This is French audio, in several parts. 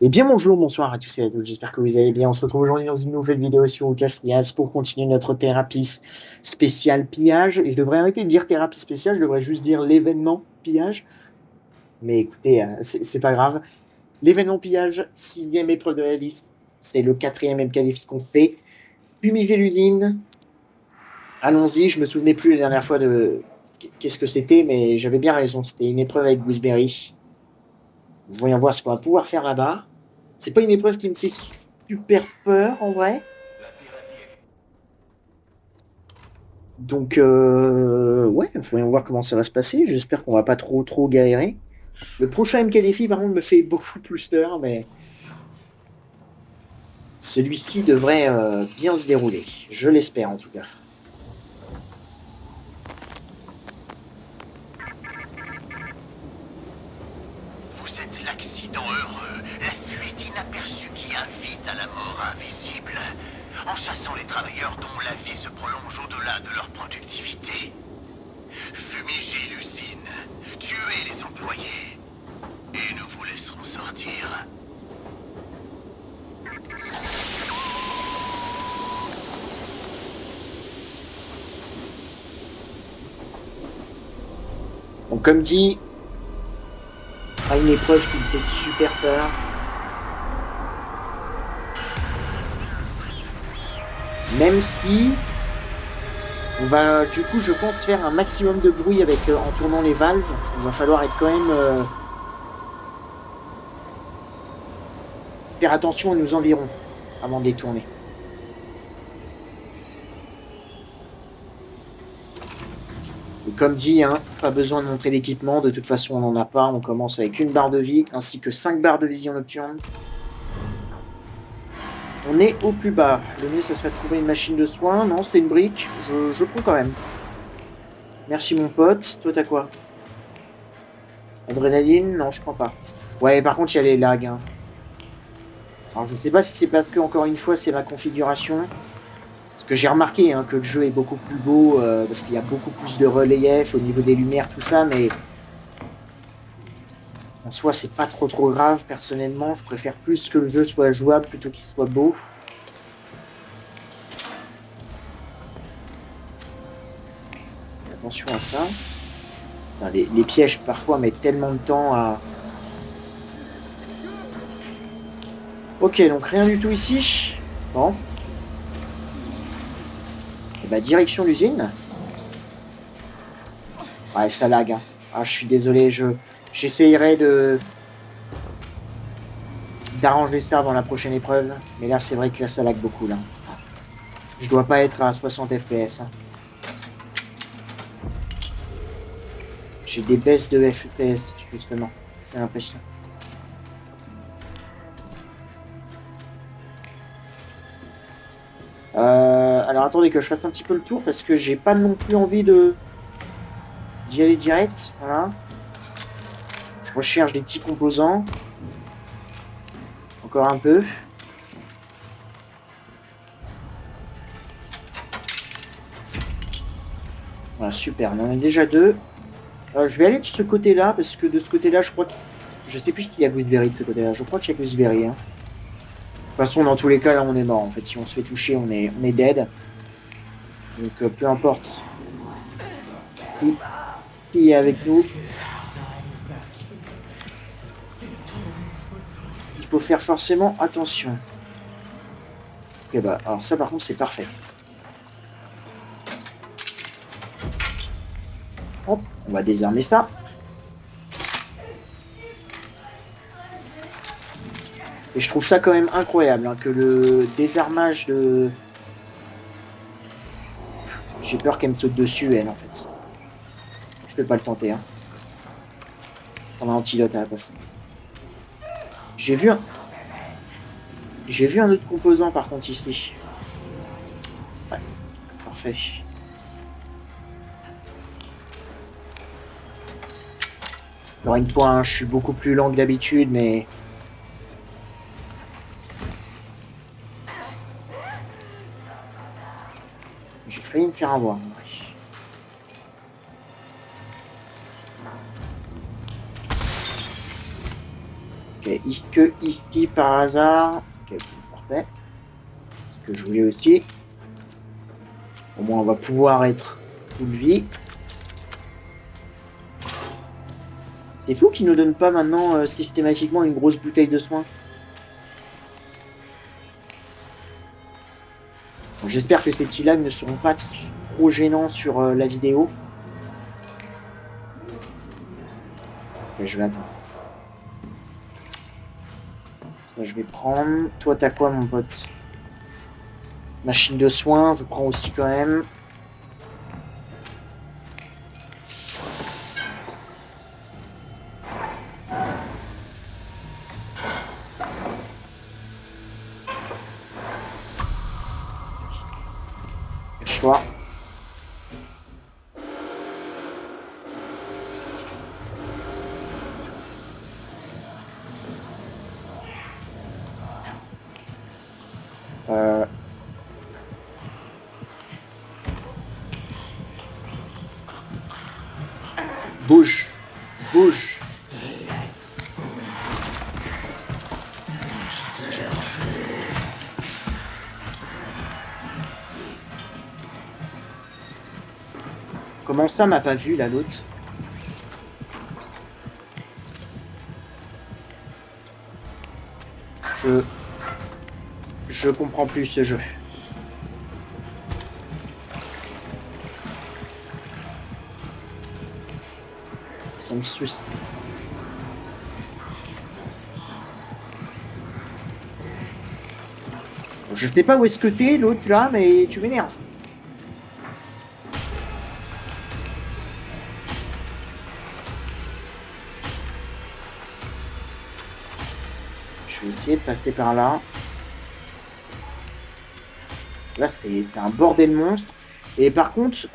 Eh bien bonjour, bonsoir à tous et à toutes, j'espère que vous allez bien. On se retrouve aujourd'hui dans une nouvelle vidéo sur Castrials pour continuer notre thérapie spéciale pillage. Et je devrais arrêter de dire thérapie spéciale, je devrais juste dire l'événement pillage. Mais écoutez, c'est pas grave. L'événement pillage, sixième épreuve de la liste, c'est le quatrième MKDF qu'on fait. Fumiger l'usine. Allons-y, je me souvenais plus la dernière fois de qu'est-ce que c'était, mais j'avais bien raison, c'était une épreuve avec Gooseberry. Voyons voir ce qu'on va pouvoir faire là-bas. C'est pas une épreuve qui me fait super peur en vrai. Donc ouais, voyons voir comment ça va se passer. J'espère qu'on va pas trop galérer. Le prochain MK défi par contre me fait beaucoup plus peur, mais celui-ci devrait bien se dérouler. Je l'espère en tout cas. Vous êtes l'accident heureux, la fuite inaperçue qui invite à la mort invisible, en chassant les travailleurs dont la vie se prolonge au-delà de leur productivité. Fumigez l'usine, tuez les employés, et nous vous laisserons sortir. Donc comme dit, pas une épreuve qui me fait super peur. Même si on va du coup je compte faire un maximum de bruit avec en tournant les valves. Il va falloir être quand même faire attention à nos environs avant de les tourner. Et comme dit, hein, pas besoin de montrer l'équipement, de toute façon on n'en a pas, on commence avec une barre de vie ainsi que 5 barres de vision nocturne. On est au plus bas, le mieux ça serait de trouver une machine de soins, non c'était une brique, je prends quand même. Merci mon pote, toi t'as quoi? Adrénaline? Non je prends pas. Ouais par contre il y a les lags. Hein. Alors je ne sais pas si c'est parce que encore une fois c'est ma configuration. Parce que j'ai remarqué hein, que le jeu est beaucoup plus beau, parce qu'il y a beaucoup plus de relief au niveau des lumières, tout ça, mais en soi, c'est pas trop grave, personnellement. Je préfère plus que le jeu soit jouable plutôt qu'il soit beau. Attention à ça. Putain, les pièges, parfois, mettent tellement de temps à... Ok, donc rien du tout ici. Bon. Et bah, direction l'usine. Ouais, ça lag. Hein. Ah, je suis désolé, j'essayerai d'arranger ça avant la prochaine épreuve. Mais là, c'est vrai que là, ça lag beaucoup, là. Je dois pas être à 60 FPS. Hein. J'ai des baisses de FPS, justement. J'ai l'impression. Alors attendez que je fasse un petit peu le tour parce que j'ai pas non plus envie d'y aller direct. Voilà. Je recherche des petits composants. Encore un peu. Voilà, super. On en a déjà deux. Je vais aller de ce côté-là parce que de ce côté-là, je crois que... Je sais plus s'il y a Gooseberry de ce côté-là. Je crois qu'il y a Gooseberry. Hein. De toute façon, dans tous les cas, là, on est mort. En fait, si on se fait toucher, on est dead. Donc, peu importe qui est avec nous. Il faut faire forcément attention. Ok, bah, alors ça, par contre, c'est parfait. Hop, on va désarmer ça. Et je trouve ça quand même incroyable, hein, que le désarmage de... J'ai peur qu'elle me saute dessus, elle, en fait. Je peux pas le tenter, hein. On a un antidote à la place. J'ai vu un... J'ai vu un autre composant, par contre, ici. Ouais, parfait. Alors, une fois, hein, je suis beaucoup plus lent que d'habitude, mais... J'ai failli me faire avoir. Ok, est-ce que ici par hasard... Ok, parfait. Ce que je voulais aussi. Au moins on va pouvoir être full vie. C'est fou qu'ils nous donnent pas maintenant systématiquement une grosse bouteille de soin. Bon, j'espère que ces petits lags ne seront pas trop gênants sur la vidéo. Mais je vais attendre. Ça je vais prendre. Toi t'as quoi mon pote? Machine de soins, je prends aussi quand même. Cache-toi. Bouge. Bouge. Comment ça m'a pas vu là l'autre? Je comprends plus ce jeu. Ça me suce. Je sais pas où est-ce que t'es l'autre là, mais tu m'énerves. Je vais essayer de passer par là. Là, c'est un bordel monstre. Et par contre,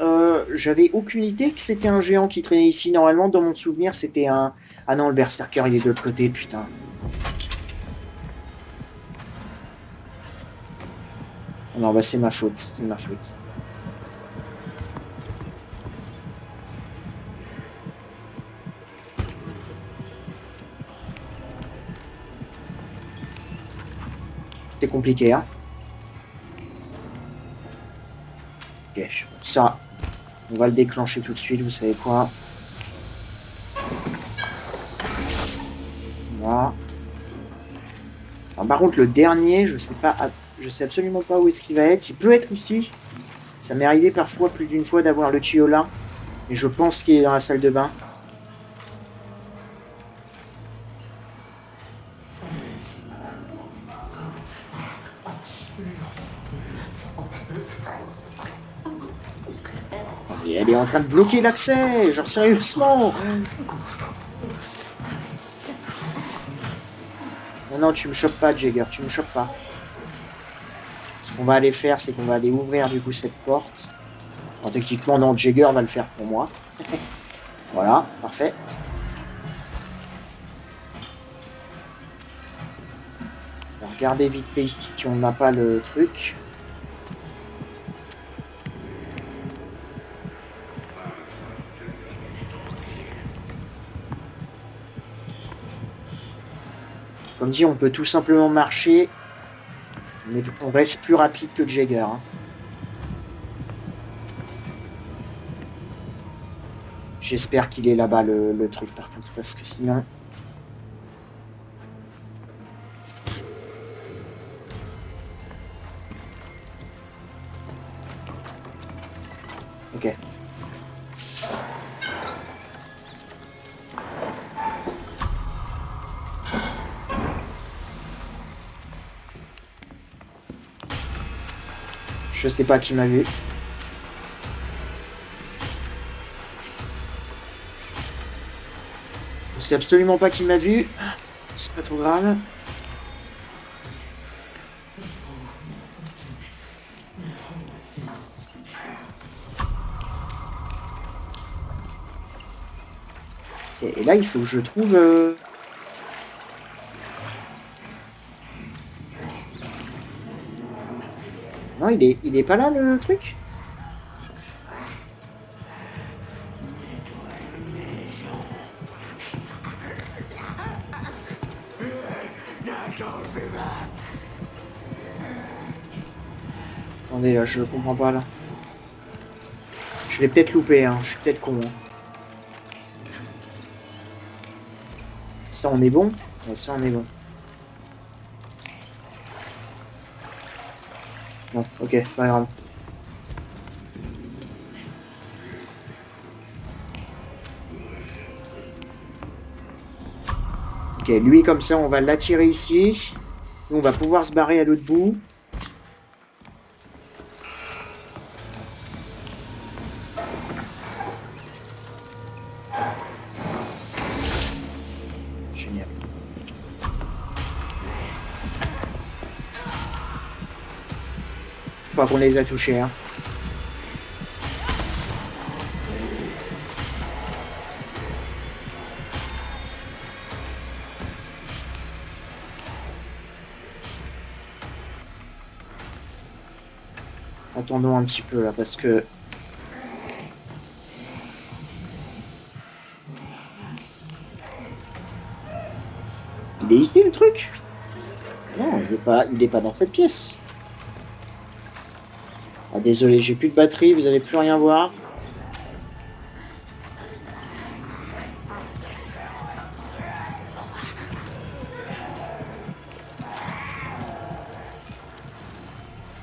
j'avais aucune idée que c'était un géant qui traînait ici. Normalement, dans mon souvenir, c'était un... Ah non, le berserker, il est de l'autre côté, putain. Non, bah c'est ma faute, c'est ma faute. C'est compliqué, hein. Ok, ça, on va le déclencher tout de suite, vous savez quoi. Voilà. Alors, par contre, le dernier, je sais pas, je sais absolument pas où est-ce qu'il va être. Il peut être ici. Ça m'est arrivé parfois plus d'une fois d'avoir le tuyau là. Et je pense qu'il est dans la salle de bain. Et elle est en train de bloquer l'accès, genre sérieusement. Non, non, tu me chopes pas, Jagger, tu me chopes pas. Ce qu'on va aller faire, c'est qu'on va aller ouvrir du coup cette porte. Alors, techniquement, non, Jagger va le faire pour moi. Voilà, parfait. On va regarder vite fait ici qu'on n'a pas le truc. Comme dit, on peut tout simplement marcher. Mais on reste plus rapide que Jagger. Hein. J'espère qu'il est là-bas le truc par contre, parce que sinon... Ok. Je sais pas qui m'a vu. Je sais absolument pas qui m'a vu. C'est pas trop grave. Et là, il faut que je trouve... Non, il est pas là, le truc? Attendez, là, je comprends pas, là. Je l'ai peut-être loupé, hein. Je suis peut-être con. Hein. Ça, on est bon? Ouais, ça, on est bon. Non, ok, pas grave. Ok, lui, comme ça, on va l'attirer ici. Nous, on va pouvoir se barrer à l'autre bout. Génial. Je crois qu'on les a touchés, hein. Attendons un petit peu là parce que il est ici le truc? Non, il est pas dans cette pièce. Ah, désolé, j'ai plus de batterie, vous allez plus rien voir.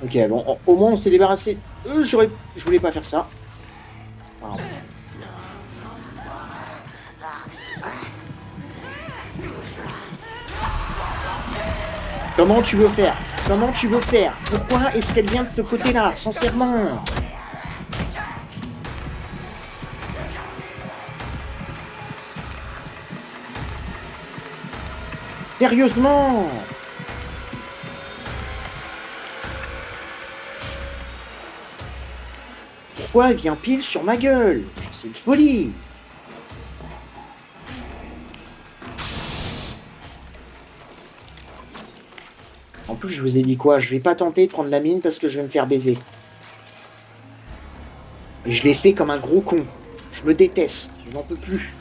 Ok, bon, au moins on s'est débarrassé. Je voulais pas faire ça. C'est pas grave. Comment tu veux faire? Comment tu veux faire? Pourquoi est-ce qu'elle vient de ce côté-là? Sincèrement. Sérieusement. Pourquoi elle vient pile sur ma gueule? C'est une folie. En plus, je vous ai dit quoi? Je vais pas tenter de prendre la mine parce que je vais me faire baiser. Et je l'ai fait comme un gros con. Je me déteste. Je n'en peux plus.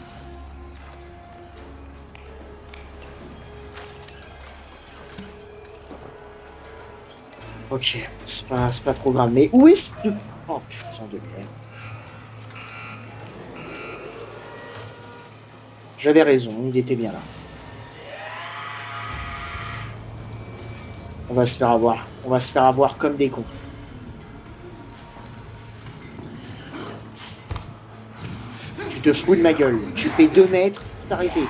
Ok, c'est pas trop grave. Mais où est-ce que... Oh putain de merde. J'avais raison, il était bien là. On va se faire avoir. On va se faire avoir comme des cons. Tu te fous de ma gueule. Tu fais 2 mètres, t'arrêter.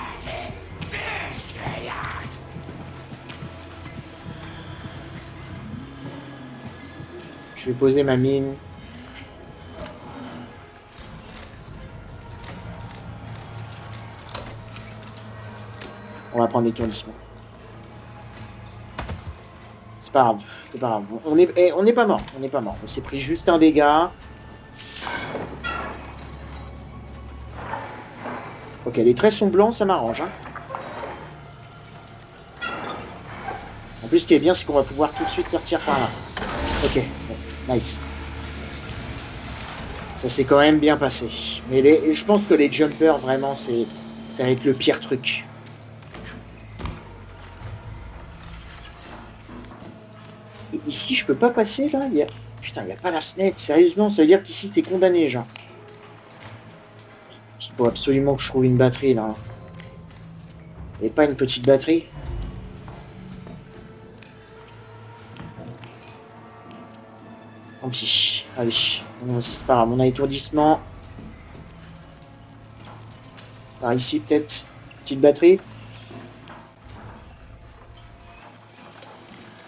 Je vais poser ma mine. On va prendre les tournissements. C'est pas grave, c'est pas grave. On n'est pas mort, on n'est pas mort. On s'est pris juste un dégât. Ok, les traits sont blancs, ça m'arrange. Hein. En plus, ce qui est bien, c'est qu'on va pouvoir tout de suite partir par là. Ok, bon, nice. Ça s'est quand même bien passé. Mais je pense que les jumpers, vraiment, ça va être le pire truc. Et ici, je peux pas passer, là. Putain, il n'y a pas la fenêtre. Sérieusement, ça veut dire qu'ici, t'es condamné, genre. Il faut absolument que je trouve une batterie, là. Et pas une petite batterie. Tant pis. Allez. C'est pas grave. On a étourdissement. Par ici, peut-être. Petite batterie.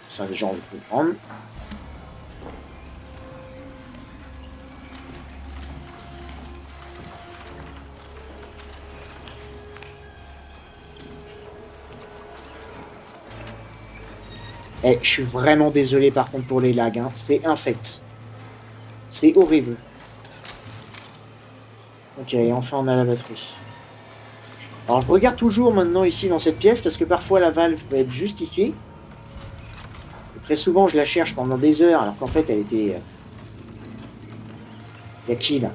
Ça, les gens, on peut prendre. Eh, je suis vraiment désolé par contre pour les lags, hein. C'est infect. C'est horrible. Ok, enfin on a la batterie. Alors je regarde toujours maintenant ici dans cette pièce parce que parfois la valve peut être juste ici. Et très souvent je la cherche pendant des heures alors qu'en fait elle était... Il y a qui là?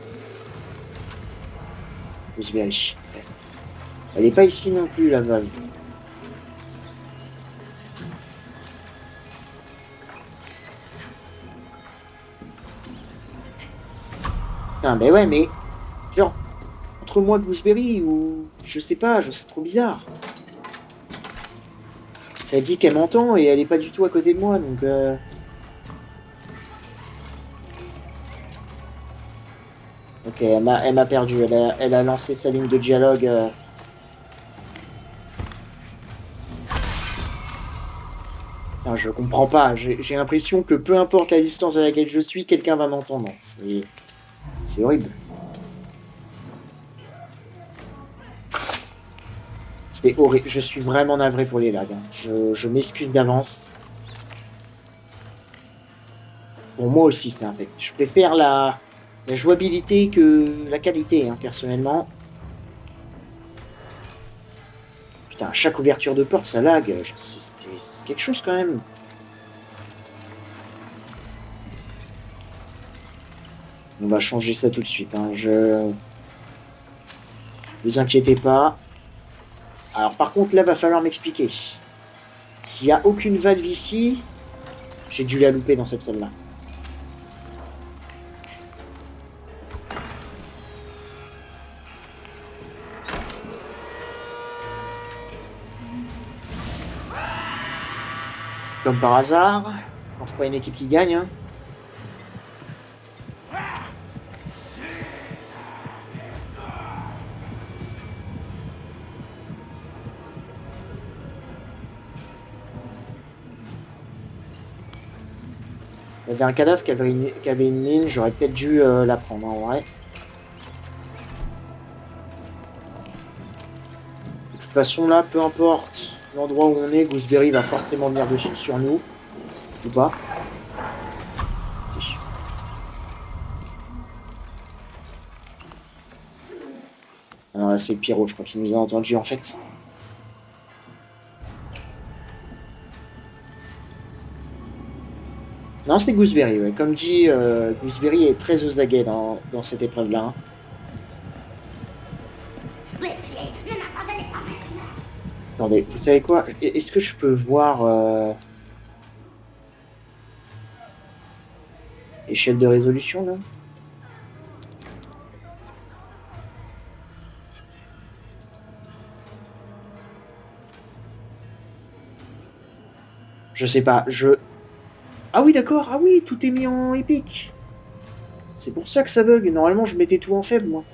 Je vérifie. Elle n'est pas ici non plus la valve. Putain, mais ouais, mais... Genre, entre moi et Gooseberry, ou... Je sais pas, c'est trop bizarre. Ça dit qu'elle m'entend et elle est pas du tout à côté de moi, donc... Ok, elle m'a perdu. Elle a lancé sa ligne de dialogue. Non, je comprends pas. J'ai l'impression que peu importe la distance à laquelle je suis, quelqu'un va m'entendre. C'est horrible. C'est horrible. Je suis vraiment navré pour les lags. Hein. Je m'excuse d'avance. Pour moi aussi, c'est un fait. Je préfère la jouabilité que la qualité, hein, personnellement. Putain, à chaque ouverture de porte, ça lag. C'est quelque chose quand même. On va changer ça tout de suite. Hein. Ne vous inquiétez pas. Alors par contre, là, va falloir m'expliquer. S'il n'y a aucune valve ici, j'ai dû la louper dans cette salle-là. Comme par hasard, quand je pas une équipe qui gagne. Hein. Il y avait un cadavre qui avait une ligne, j'aurais peut-être dû la prendre en vrai. De toute façon là, peu importe l'endroit où on est, Gooseberry va forcément venir dessus sur nous. Ou pas. Alors là, c'est le Pyro, je crois qu'il nous a entendu en fait. Non, c'est Gooseberry, ouais. Comme dit, Gooseberry est très aux aguets dans cette épreuve-là. Hein. Attendez, vous savez quoi? Est-ce que je peux voir... échelle de résolution, là? Je sais pas, Ah oui, d'accord, ah oui, tout est mis en épique. C'est pour ça que ça bug. Normalement, je mettais tout en faible, moi.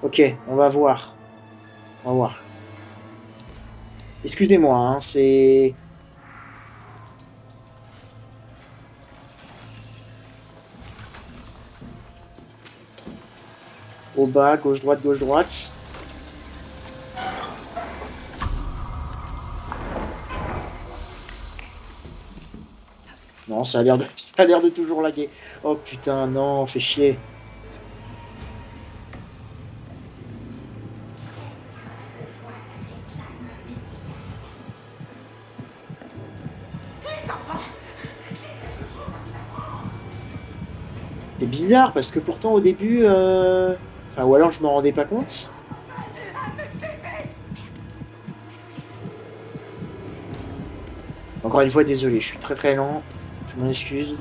Ok, on va voir. On va voir. Excusez-moi, hein, c'est... Au bas, gauche-droite, gauche-droite. Non, ça a l'air de toujours laguer. Oh putain, non, fait chier. C'est bizarre parce que pourtant au début, enfin ou alors je m'en rendais pas compte. Encore une fois, désolé, je suis très très lent. Je m'en excuse.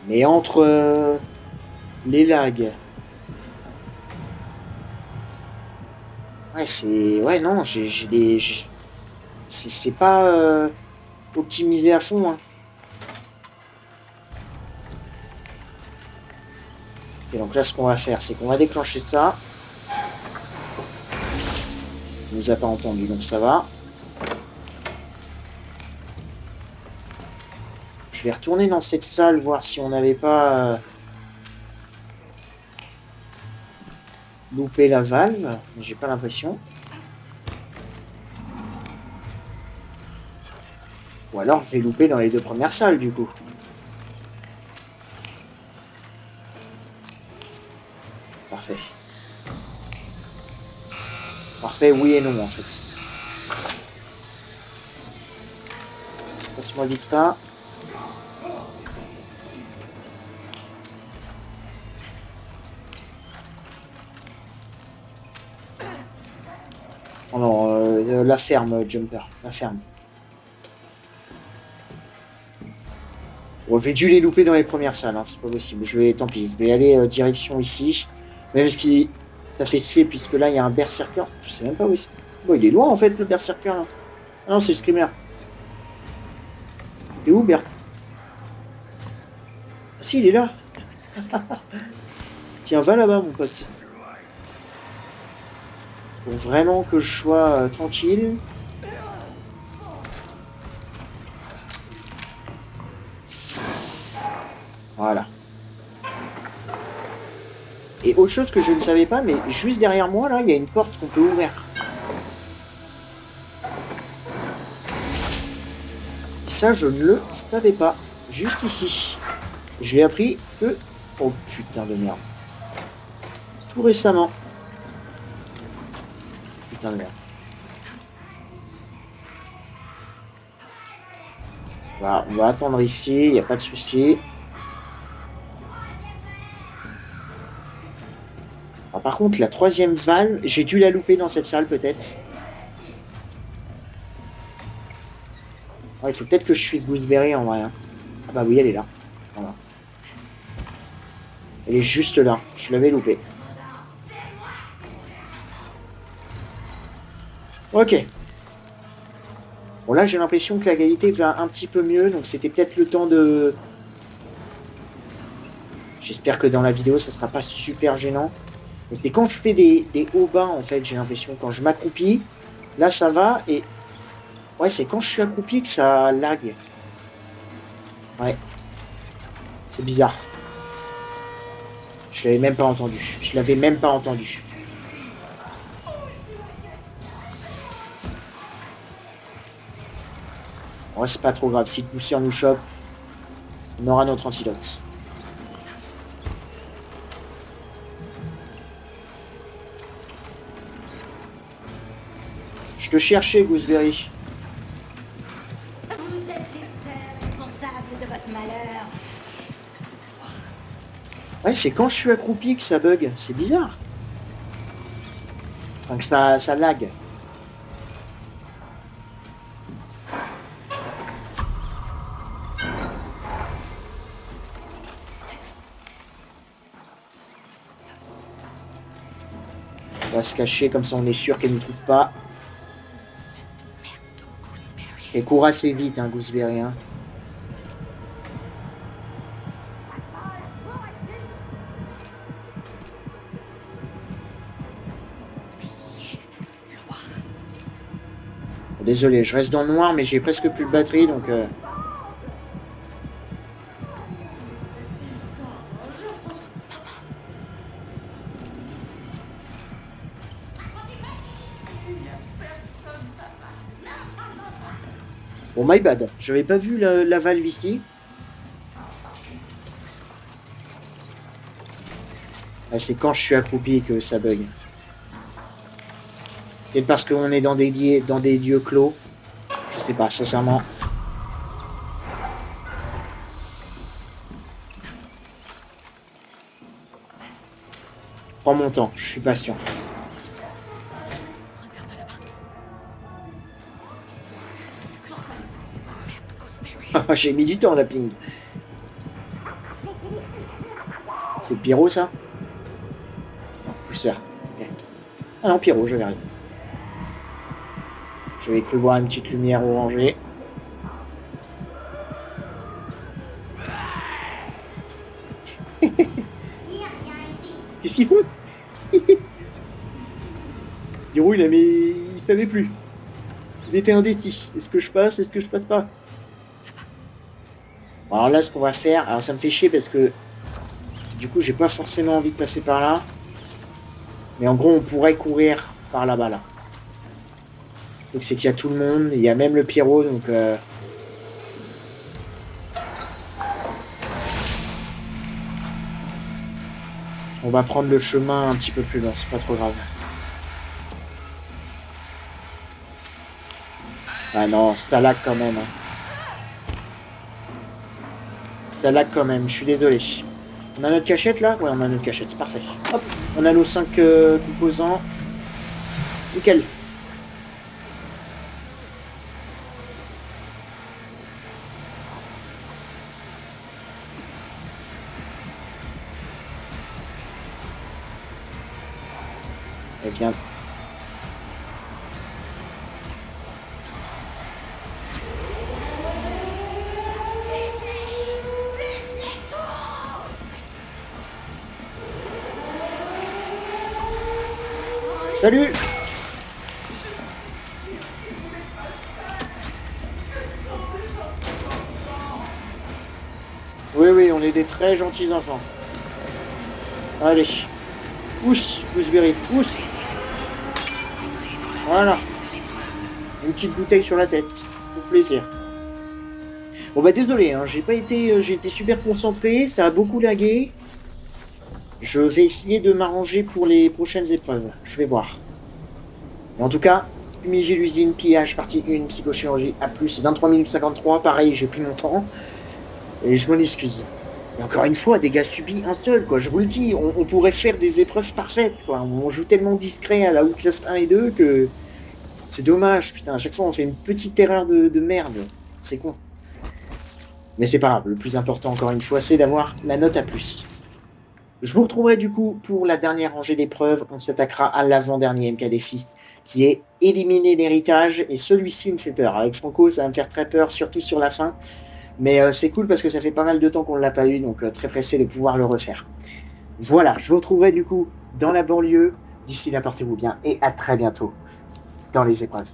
Mais entre les lags. Ouais, c'est... Ouais, non, j'ai des... C'est pas optimisé à fond, hein. Et donc là, ce qu'on va faire, c'est qu'on va déclencher ça. Il nous a pas entendu, donc ça va. Je vais retourner dans cette salle, voir si on n'avait pas loupé la valve. J'ai pas l'impression. Ou alors je vais louper dans les deux premières salles, du coup. Parfait. Parfait, oui et non, en fait. Passe-moi vite pas. Oh non, la ferme, Jumper. La ferme. Bon, j'ai dû les louper dans les premières salles, hein, c'est pas possible. Tant pis, je vais aller direction ici. Même si ça fait chier, puisque là, il y a un berserker. Je sais même pas où c'est. Bon, il est loin, en fait, le berserker, là. Ah non, c'est le screamer. T'es où, Bert? Ah si, il est là. Tiens, va là-bas, mon pote. Pour vraiment que je sois tranquille. Voilà. Et autre chose que je ne savais pas, mais juste derrière moi, là, il y a une porte qu'on peut ouvrir. Ça, je ne le savais pas. Juste ici. J'ai appris que... Oh, putain de merde. Tout récemment. Putain de merde. Voilà, on va attendre ici, il n'y a pas de souci. Alors, par contre, la troisième valve, j'ai dû la louper dans cette salle, peut-être. Ouais, il faut peut-être que je suis Gooseberry en vrai. Hein. Ah bah oui, elle est là. Voilà. Elle est juste là. Je l'avais loupée. Ok. Bon là, j'ai l'impression que la qualité va un petit peu mieux. Donc c'était peut-être le temps de... J'espère que dans la vidéo, ça sera pas super gênant. C'est quand je fais des hauts bas, en fait, j'ai l'impression. Quand je m'accroupis, là, ça va. Et... Ouais, c'est quand je suis accroupi que ça lag. Ouais. C'est bizarre. Je l'avais même pas entendu. Je l'avais même pas entendu. Ouais, c'est pas trop grave. Si le poussière nous chope, on aura notre antidote. Je te cherchais, Gooseberry. Vous êtes les seuls responsables de votre malheur. Ouais, c'est quand je suis accroupi que ça bug. C'est bizarre. Enfin, que ça lag. On va se cacher, comme ça on est sûr qu'elle ne nous trouve pas. Parce qu'elle court assez vite, hein, Gooseberry. Hein. Désolé, je reste dans le noir, mais j'ai presque plus de batterie, donc... Bon, my bad. J'avais pas vu la valve ici. Ah, c'est quand je suis accroupi que ça bug. Peut-être parce qu'on est dans des lieux clos. Je sais pas, sincèrement. Prends mon temps, je suis patient. J'ai mis du temps la ping. C'est Pyro ça? Non, pousseur. Okay. Ah non, Pyro, j'avais rien. J'avais cru voir une petite lumière orangée. Qu'est-ce qu'il faut? Pyro, il savait plus. Il était indécis. Est-ce que je passe? Est-ce que je passe pas? Alors là, ce qu'on va faire... Alors ça me fait chier parce que... Du coup, j'ai pas forcément envie de passer par là. Mais en gros, on pourrait courir par là-bas, là. Donc c'est qu'il y a tout le monde. Il y a même le Pyro, donc... On va prendre le chemin un petit peu plus loin. C'est pas trop grave. Ah non, c'est à lag quand même. Hein. Ça lag quand même, je suis désolé. On a notre cachette là? Ouais, on a notre cachette, c'est parfait. Hop, on a nos 5 composants. Nickel. Eh bien... Salut! Oui, oui, on est des très gentils enfants. Allez. Pousse, Gooseberry, pousse. Voilà. Une petite bouteille sur la tête. Pour plaisir. Bon bah désolé, hein, j'ai été super concentré, ça a beaucoup lagué. Je vais essayer de m'arranger pour les prochaines épreuves. Je vais voir. Mais en tout cas, fumiger l'usine, pillage, partie 1, psychochirurgie, A+, 23 minutes 53, pareil, j'ai pris mon temps. Et je m'en excuse. Et encore une fois, dégâts subis, un seul, quoi. Je vous le dis, on pourrait faire des épreuves parfaites, quoi. On joue tellement discret à la Outlast 1 et 2 que c'est dommage, putain. À chaque fois, on fait une petite erreur de merde. C'est con. Mais c'est pas grave. Le plus important, encore une fois, c'est d'avoir la note A+. Je vous retrouverai du coup pour la dernière rangée d'épreuves. On s'attaquera à l'avant-dernier MK défi, qui est éliminer l'héritage. Et celui-ci me fait peur. Avec Franco, ça va me faire très peur, surtout sur la fin. Mais c'est cool parce que ça fait pas mal de temps qu'on ne l'a pas eu, donc très pressé de pouvoir le refaire. Voilà, je vous retrouverai du coup dans la banlieue. D'ici là, portez-vous bien et à très bientôt dans les épreuves.